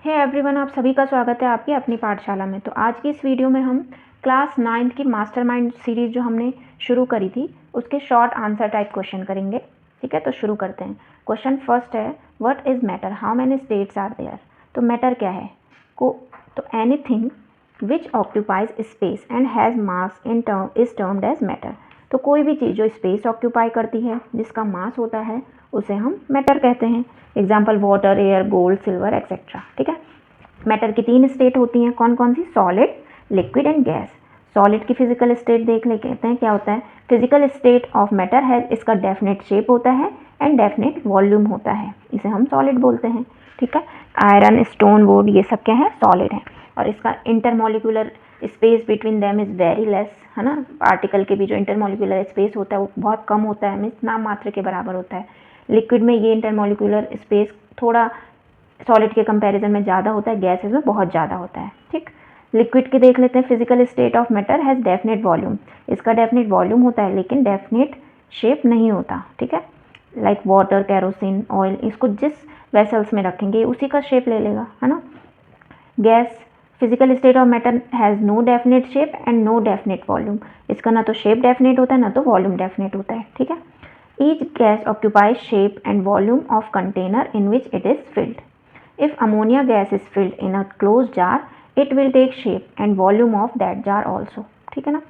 Hey everyone, आप सभी का स्वागत है आपकी अपनी पाठशाला में। तो आज की इस वीडियो में हम क्लास 9th की मास्टरमाइंड सीरीज़ जो हमने शुरू करी थी उसके शॉर्ट आंसर टाइप क्वेश्चन करेंगे। ठीक है, तो शुरू करते हैं। क्वेश्चन फर्स्ट है, what is matter, how many states are there. तो मैटर क्या है तो anything which occupies space and has mass is termed as matter. तो कोई भी चीज़ जो स्पेस ऑक्यूपाई करती है, जिसका मास होता है, उसे हम मैटर कहते हैं। Example water, air, gold, silver etcetera. ठीक है, मैटर की 3 स्टेट होती हैं। कौन कौन सी? Solid, liquid and gas. Solid की फिजिकल स्टेट देख ले, कहते हैं क्या होता है। फिजिकल स्टेट ऑफ मैटर है, इसका डेफिनेट शेप होता है एंड डेफिनेट वॉल्यूम होता है, इसे हम सॉलिड बोलते हैं। ठीक है, आयरन, स्टोन, वुड, ये सब क्या है? सॉलिड है। और इसका intermolecular space between them is very less, है ना। पार्टिकल के भी जो इंटरमोलिकुलर स्पेस होता है वो बहुत कम होता है, मीन्स नाम मात्र के बराबर होता है। लिक्विड में ये इंटरमोलिकुलर स्पेस थोड़ा सॉलिड के कंपैरिजन में ज़्यादा होता है, गैसेस में बहुत ज़्यादा होता है। ठीक, लिक्विड के देख लेते हैं। Physical state of matter has definite volume, इसका डेफिनेट वॉल्यूम होता है लेकिन डेफिनेट शेप नहीं होता। ठीक है, लाइक वाटर, कैरोसिन, ऑयल, इसको जिस वेसल्स में रखेंगे उसी का शेप ले लेगा, है ना। Gas, physical state of matter has no definite shape and no definite volume, इसका ना तो शेप डेफिनेट होता है ना तो वॉल्यूम डेफिनेट होता है। ठीक है, each gas occupies shape and volume of container in which it is filled. If ammonia gas is filled in a closed jar, it will take shape and volume of that jar also. ठीक है ना।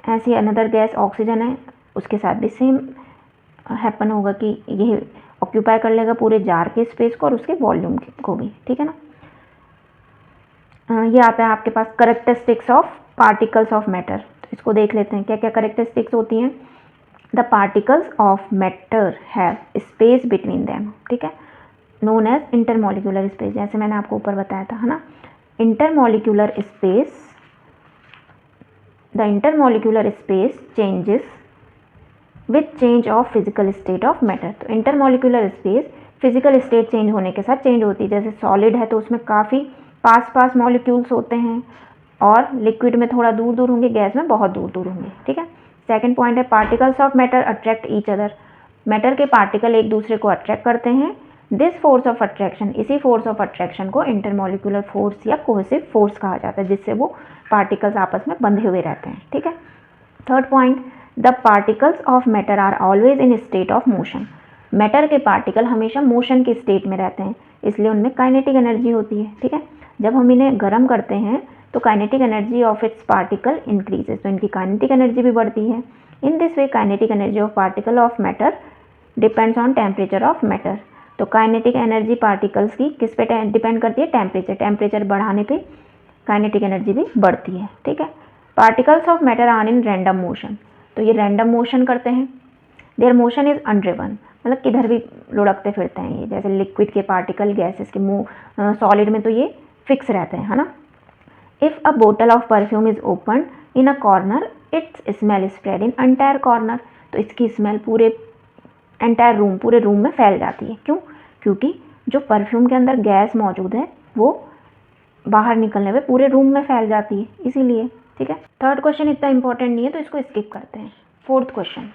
ऐसी another gas oxygen है, उसके साथ भी same happen होगा कि ये ऑक्यूपाई कर लेगा पूरे जार के स्पेस को और उसके वॉल्यूम को भी। ठीक है ना। ये आता है आपके पास characteristics of particles of matter. तो इसको देख लेते हैं क्या क्या करेक्टरिस्टिक्स होती हैं। The particles of matter have space between them. ठीक है, नोन एज इंटरमोलिकुलर स्पेस, जैसे मैंने आपको ऊपर बताया था, है ना। Intermolecular space, the intermolecular space changes with change of physical state of matter. तो intermolecular space physical state change होने के साथ चेंज होती है। जैसे सॉलिड है तो उसमें काफ़ी पास पास मॉलिक्यूल्स होते हैं और लिक्विड में थोड़ा दूर दूर होंगे, गैस में बहुत दूर दूर होंगे। ठीक है, सेकेंड पॉइंट है, particles of matter attract each other. Matter के पार्टिकल एक दूसरे को अट्रैक्ट करते हैं। दिस फोर्स ऑफ अट्रैक्शन, इसी फोर्स ऑफ अट्रैक्शन को इंटरमोलिकुलर फोर्स या कोहेसिव फोर्स कहा जाता है, जिससे वो पार्टिकल्स आपस में बंधे हुए रहते हैं। ठीक है, third point, the particles of matter are always in state of motion. Matter के पार्टिकल हमेशा मोशन की स्टेट में रहते हैं, इसलिए उनमें काइनेटिक एनर्जी होती है। ठीक है, जब हम इन्हें गर्म करते हैं तो kinetic energy of its particle increases, तो इनकी काइनेटिक एनर्जी भी बढ़ती है। In this way kinetic energy of particle of matter depends on temperature of matter. तो काइनेटिक एनर्जी पार्टिकल्स की किस पे डिपेंड करती है? टेम्परेचर। टेम्परेचर बढ़ाने पे काइनेटिक एनर्जी भी बढ़ती है। ठीक है, particles of matter are in random motion, तो ये रैंडम मोशन करते हैं। देयर मोशन इज अनड्रिवन, मतलब किधर भी लुढ़कते फिरते हैं ये, जैसे लिक्विड के पार्टिकल, गैसेस के सॉलिड में तो ये फिक्स रहते हैं, है ना। If a bottle of perfume is open in a corner, it's smell spread in entire corner. तो इसकी स्मेल पूरे एंटायर रूम, पूरे रूम में फैल जाती है। क्यों? क्योंकि जो परफ्यूम के अंदर गैस मौजूद है वो बाहर निकलने पे पूरे रूम में फैल जाती है, इसीलिए। ठीक है, थर्ड क्वेश्चन इतना इंपॉर्टेंट नहीं है तो इसको स्किप करते हैं। फोर्थ क्वेश्चन,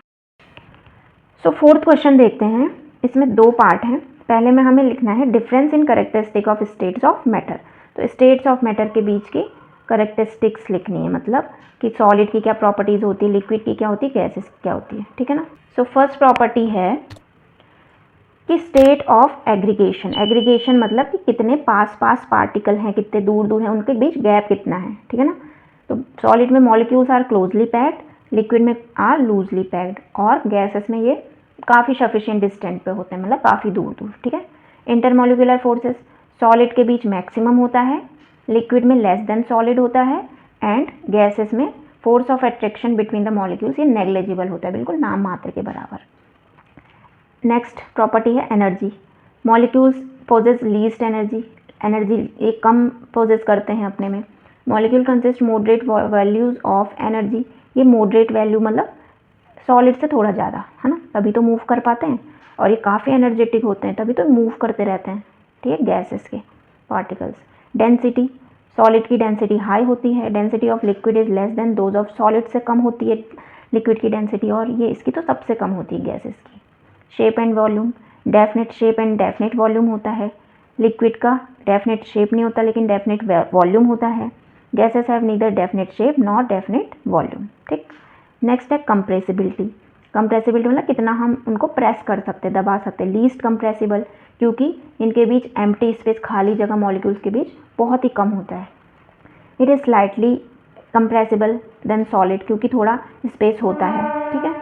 सो फोर्थ क्वेश्चन देखते हैं। इसमें 2 पार्ट हैं। पहले में हमें लिखना है difference in characteristic of states of matter. तो स्टेट्स ऑफ मैटर के बीच की करेक्टरिस्टिक्स लिखनी है, मतलब कि सॉलिड की क्या प्रॉपर्टीज़ होती है, लिक्विड की क्या होती है, गैसेस की क्या होती है। ठीक है ना। सो फर्स्ट प्रॉपर्टी है कि स्टेट ऑफ एग्रीगेशन। एग्रीगेशन मतलब कि कितने पास पास पार्टिकल हैं, कितने दूर दूर हैं, उनके बीच गैप कितना है। ठीक है ना। तो सॉलिड में molecules are closely packed, liquid में आर लूजली पैक्ड, और गैसेस में ये काफ़ी सफिशिएंट डिस्टेंस पे होते हैं, मतलब काफ़ी दूर दूर। ठीक है, इंटरमोलिकुलर फोर्सेस, सॉलिड के बीच मैक्सिमम होता है, लिक्विड में लेस देन सॉलिड होता है, एंड गैसेस में force of attraction between the molecules ये नेग्लिजिबल होता है, बिल्कुल नाम मात्र के बराबर। नेक्स्ट प्रॉपर्टी है energy. Molecules possess least energy, energy एक कम पोजेस करते हैं अपने में। Molecule consist moderate values of energy, ये मॉडरेट वैल्यू मतलब सॉलिड से थोड़ा ज़्यादा, है ना, तभी तो मूव कर पाते हैं। और ये काफ़ी एनर्जेटिक होते हैं, तभी तो मूव करते रहते हैं। ठीक है, गैसेस के पार्टिकल्स। डेंसिटी, सॉलिड की डेंसिटी हाई होती है, density of liquid is less than those of solid, से कम होती है लिक्विड की डेंसिटी, और ये इसकी तो सबसे कम होती है गैसेस की। Shape and volume, definite shape and definite volume होता है। लिक्विड का डेफिनेट शेप नहीं होता लेकिन डेफिनेट वॉल्यूम होता है। Gases have neither definite shape not definite volume. ठीक, नेक्स्ट है कंप्रेसिबिलिटी। कंप्रेसिबिलिटी मतलब कितना हम उनको प्रेस कर सकते हैं, दबा सकते हैं। लीस्ट कंप्रेसिबल, क्योंकि इनके बीच एम्प्टी स्पेस, खाली जगह मॉलिक्यूल्स के बीच बहुत ही कम होता है। It is slightly compressible then solid, क्योंकि थोड़ा स्पेस होता है। ठीक है,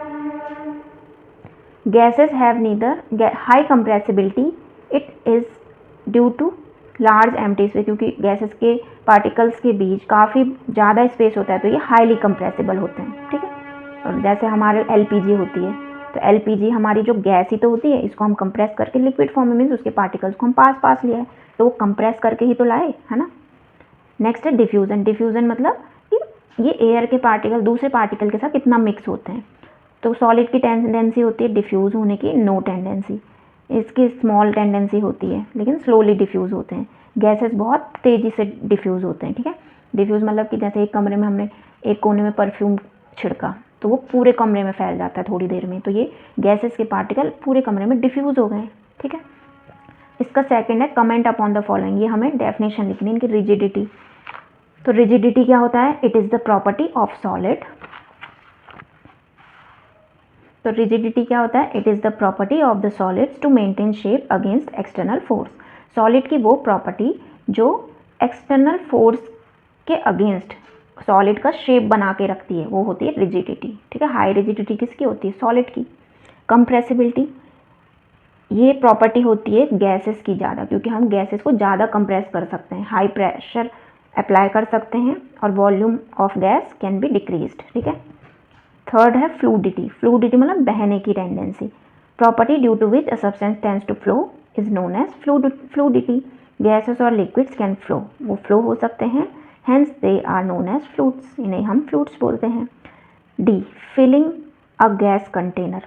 gases have neither high compressibility, it is due to large empty space, क्योंकि गैसेस के पार्टिकल्स के बीच काफ़ी ज़्यादा स्पेस होता है तो ये हाईली कंप्रेसिबल होते हैं। ठीक है, और जैसे हमारे एलपीजी होती है, तो एलपीजी हमारी जो गैस ही तो होती है, इसको हम कंप्रेस करके लिक्विड फॉर्म में, मीन्स उसके पार्टिकल्स को हम पास लिया है, तो वो कंप्रेस करके ही तो लाए, है ना। नेक्स्ट है डिफ्यूज़न। डिफ्यूज़न मतलब कि ये एयर के पार्टिकल दूसरे पार्टिकल के साथ कितना मिक्स होते हैं। तो सॉलिड की टेंडेंसी होती है डिफ्यूज़ होने की, नो टेंडेंसी। इसकी स्मॉल टेंडेंसी होती है लेकिन स्लोली डिफ्यूज़ होते हैं। गैसेस बहुत तेज़ी से डिफ्यूज़ होते हैं। ठीक है, डिफ्यूज़ मतलब कि जैसे एक कमरे में हमने एक कोने में परफ्यूम छिड़का तो वो पूरे कमरे में फैल जाता है थोड़ी देर में, तो ये गैसेस के पार्टिकल पूरे कमरे में डिफ्यूज़ हो गए। ठीक है, इसका सेकंड है कमेंट अपॉन द फॉलोइंग। ये हमें डेफिनेशन लिखनी है इनकी। रिजिडिटी, तो रिजिडिटी क्या होता है? It is the property of solid. तो रिजिडिटी क्या होता है? It is the property of the solids to maintain shape against external force. Solid की वो प्रॉपर्टी जो एक्सटर्नल फोर्स के अगेंस्ट सॉलिड का शेप बना के रखती है, वो होती है रिजिडिटी। ठीक है, हाई रिजिडिटी किसकी होती है? सॉलिड की। कंप्रेसिबिलिटी, ये प्रॉपर्टी होती है गैसेस की ज़्यादा, क्योंकि हम गैसेस को ज़्यादा कंप्रेस कर सकते हैं, हाई प्रेशर अप्लाई कर सकते हैं और volume of gas can be decreased. ठीक है, थर्ड है फ्लूडिटी। फ्लूडिटी मतलब बहने की tendency. Property due to which a substance tends to flow is known as fluidity. Gases और लिक्विड्स कैन फ्लो, वो फ्लो हो सकते हैं, hence they are known as fluids, इन्हें हम फ्लूइड्स बोलते हैं। D, filling a gas container.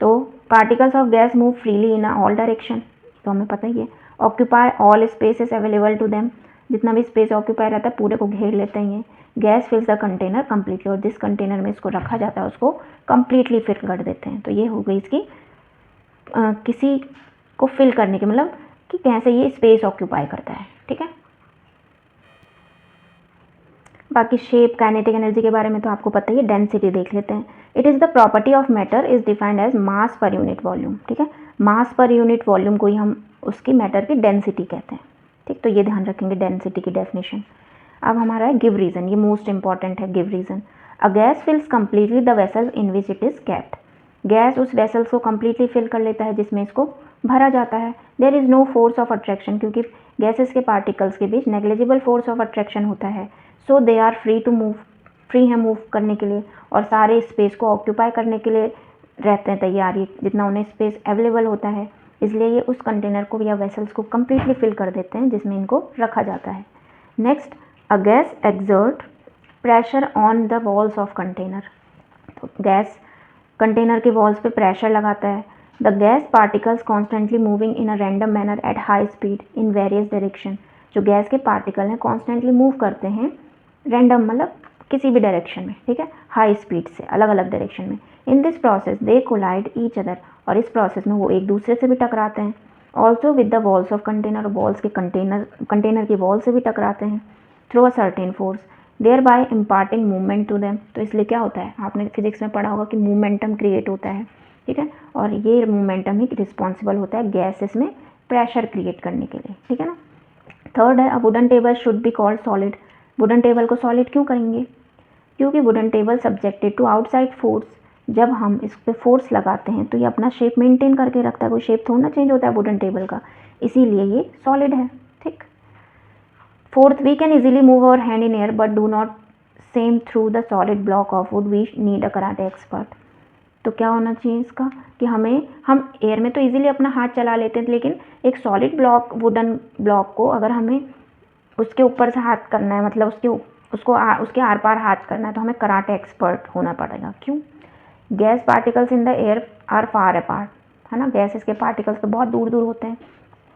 तो particles of gas move freely in all direction, तो हमें पता ही है। Occupy all spaces available to them, जितना भी स्पेस ऑक्यूपाई रहता है पूरे को घेर लेते हैं ये। गैस फिल्स द कंटेनर कम्प्लीटली, और जिस कंटेनर में इसको रखा जाता है उसको कम्प्लीटली फिल कर देते हैं। तो ये हो गई इसकी किसी को फिल करने की, मतलब कि कैसे ये स्पेस ऑक्यूपाई करता है। ठीक है, बाकी शेप, काइनेटिक एनर्जी के बारे में तो आपको पता ही है। डेंसिटी देख लेते हैं। It is the property of matter is defined as mass per unit volume. ठीक है, मास पर यूनिट वॉल्यूम को ही हम उसकी मैटर की डेंसिटी कहते हैं। ठीक, तो ये ध्यान रखेंगे डेंसिटी की डेफिनेशन। अब हमारा है गिव रीज़न, ये मोस्ट इंपॉर्टेंट है। Give reason, a gas fills completely the vessel in which it is kept. Gas उस वेसल्स को कम्प्लीटली फिल कर लेता है जिसमें इसको भरा जाता है। There is no force of attraction, क्योंकि गैसेस के पार्टिकल्स के बीच नेग्लिजिबल फोर्स ऑफ अट्रैक्शन होता है। So they are free to move, free है मूव करने के लिए, और सारे स्पेस को ऑक्यूपाई करने के लिए रहते हैं तैयार, ये जितना उन्हें स्पेस अवेलेबल होता है, इसलिए ये उस कंटेनर को या वेसल्स को कम्प्लीटली फिल कर देते हैं जिसमें इनको रखा जाता है। Next, a gas exert pressure on the walls of container. तो गैस कंटेनर के वॉल्स पे प्रेशर लगाता है। The gas particles constantly moving in a random manner at high speed in various direction. जो गैस के पार्टिकल हैं constantly move करते हैं, रैंडम मतलब किसी भी डायरेक्शन में। ठीक है, हाई स्पीड से अलग अलग डायरेक्शन में। In this process they collide each other, और इस प्रोसेस में वो एक दूसरे से भी टकराते हैं। Also with the walls of container, walls के कंटेनर की वॉल से भी टकराते हैं। Through a certain force thereby imparting movement to them. तो इसलिए क्या होता है, आपने फिजिक्स में पढ़ा होगा कि मोमेंटम क्रिएट होता है। ठीक है, और ये मोमेंटम ही रिस्पॉन्सिबल होता है गैसेस में प्रेशर क्रिएट करने के लिए। ठीक है ना। थर्ड है, a wooden table should be called solid. Wooden table को सॉलिड क्यों करेंगे? क्योंकि wooden table subjected to outside force, जब हम इस पर फोर्स लगाते हैं तो ये अपना शेप मेंटेन करके रखता है, कोई शेप थोड़ा ना चेंज होता है वुडन टेबल का, इसीलिए ये सॉलिड है। ठीक। Fourth, we can easily move our hand in air but do not same through the solid block of wood, we need a karate expert. तो क्या होना चाहिए इसका कि हम एयर में तो इजीली अपना हाथ चला लेते हैं, लेकिन एक सॉलिड ब्लॉक, वुडन ब्लॉक को अगर हमें उसके ऊपर से हाथ करना है, मतलब उसके आर पार हाथ करना है, तो हमें कराटे एक्सपर्ट होना पड़ेगा। क्यों? Gas particles in the air are far apart, है ना। गैसेस के पार्टिकल्स तो बहुत दूर दूर होते हैं,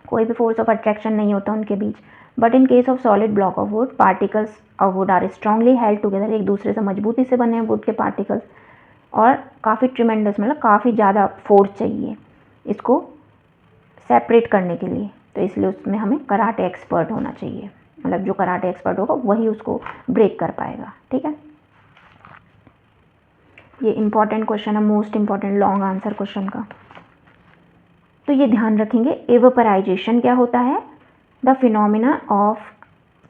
कोई भी फोर्स ऑफ अट्रैक्शन नहीं होता उनके बीच। But in case of solid block of wood, particles of wood are strongly held together, एक दूसरे से मजबूती से बने हैं वुड के पार्टिकल्स, और काफ़ी ट्रिमेंडस मतलब काफ़ी ज़्यादा फोर्स चाहिए इसको सेपरेट करने के लिए। तो इसलिए उसमें हमें कराटे एक्सपर्ट होना चाहिए, मतलब जो कराटे एक्सपर्ट होगा वही उसको ब्रेक कर पाएगा। ठीक है, ये इंपॉर्टेंट क्वेश्चन है, most important long answer question का। तो ये ध्यान रखेंगे, एवेपराइजेशन क्या होता है, the phenomena of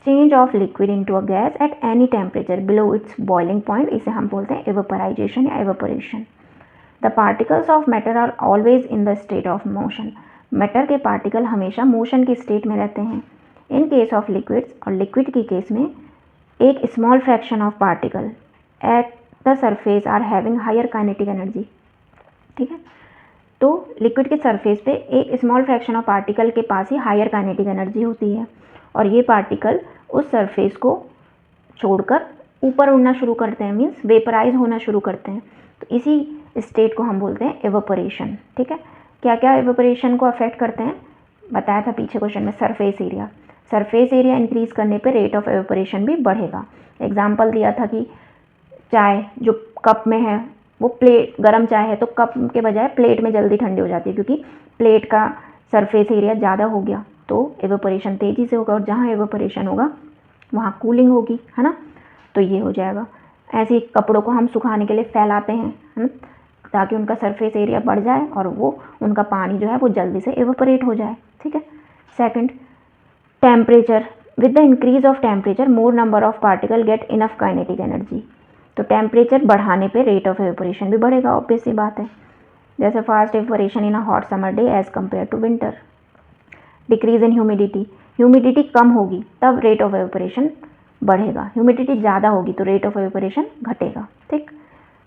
change of liquid into a gas at any temperature below its boiling point, इसे हम बोलते हैं एवेपराइजेशन या evaporation. The particles of matter are always in the state of motion, matter के particle हमेशा motion की state में रहते हैं। इन केस ऑफ लिक्विड्स, और लिक्विड के केस में एक small fraction of particle at the surface are having higher kinetic energy. ठीक है, तो लिक्विड के सरफेस पे एक स्मॉल फ्रैक्शन ऑफ पार्टिकल के पास ही हायर काइनेटिक एनर्जी होती है, और ये पार्टिकल उस सरफेस को छोड़कर ऊपर उड़ना शुरू करते हैं, मीन्स वेपराइज होना शुरू करते हैं। तो इसी स्टेट को हम बोलते हैं एवेपोरेशन। ठीक है, क्या क्या एवेपोरेशन को अफेक्ट करते हैं, बताया था पीछे क्वेश्चन में, surface area. Surface area increase करने पे रेट ऑफ एवेपोरेशन भी बढ़ेगा। एग्जाम्पल दिया था कि चाय जो कप में है वो प्लेट, गर्म चाय है तो कप के बजाय प्लेट में जल्दी ठंडी हो जाती है, क्योंकि प्लेट का सरफेस एरिया ज़्यादा हो गया तो एवेपोरेशन तेज़ी से होगा, और जहाँ एवेपोरेशन होगा वहाँ कूलिंग होगी, है ना। तो ये हो जाएगा। ऐसे ही कपड़ों को हम सुखाने के लिए फैलाते हैं, है ना, ताकि उनका सरफेस एरिया बढ़ जाए और वो उनका पानी जो है वो जल्दी से एवेपोरेट हो जाए। ठीक है। Second, temperature, with the increase of temperature more number of particle get enough kinetic energy. तो टेम्परेचर बढ़ाने पे रेट ऑफ एवेपोरेशन भी बढ़ेगा, ऑब्वियस सी बात है। जैसे fast evaporation in a hot summer day as compare to winter. Decrease in humidity, humidity कम होगी तब रेट ऑफ एवेपोरेशन बढ़ेगा, ह्यूमिडिटी ज़्यादा होगी तो रेट ऑफ एवेपोरेशन घटेगा। ठीक।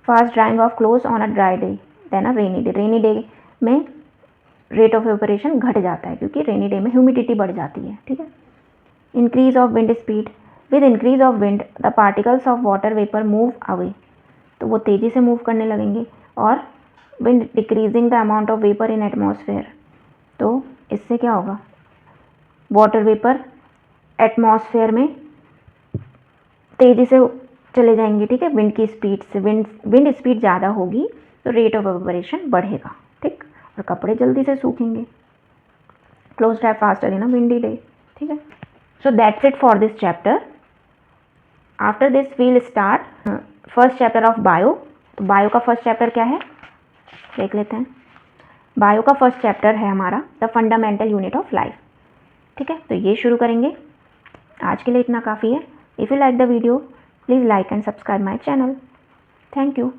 Fast drying of clothes on a dry day then a rainy day, rainy day में रेट ऑफ एवेपोरेशन घट जाता है क्योंकि रेनी डे में ह्यूमिडिटी बढ़ जाती है। ठीक है। Increase of wind speed, with increase of wind the particles of water vapour move away, तो वो तेज़ी से मूव करने लगेंगे। और wind decreasing the amount of vapour in atmosphere, तो इससे क्या होगा, वाटर वेपर एटमॉस्फेयर में तेज़ी से चले जाएंगे। ठीक है, विंड की स्पीड से, विंड स्पीड ज़्यादा होगी तो रेट ऑफ एवेपोरेशन बढ़ेगा। ठीक, और कपड़े जल्दी से सूखेंगे। Clothes dry faster in a windy day. ठीक है, so that's it for this chapter. After this we'll start first chapter of bio. तो बायो का फर्स्ट चैप्टर क्या है देख लेते हैं। बायो का फर्स्ट चैप्टर है हमारा the fundamental unit of life. ठीक है, तो ये शुरू करेंगे। आज के लिए इतना काफ़ी है। If you like the video please like and subscribe my channel. Thank you.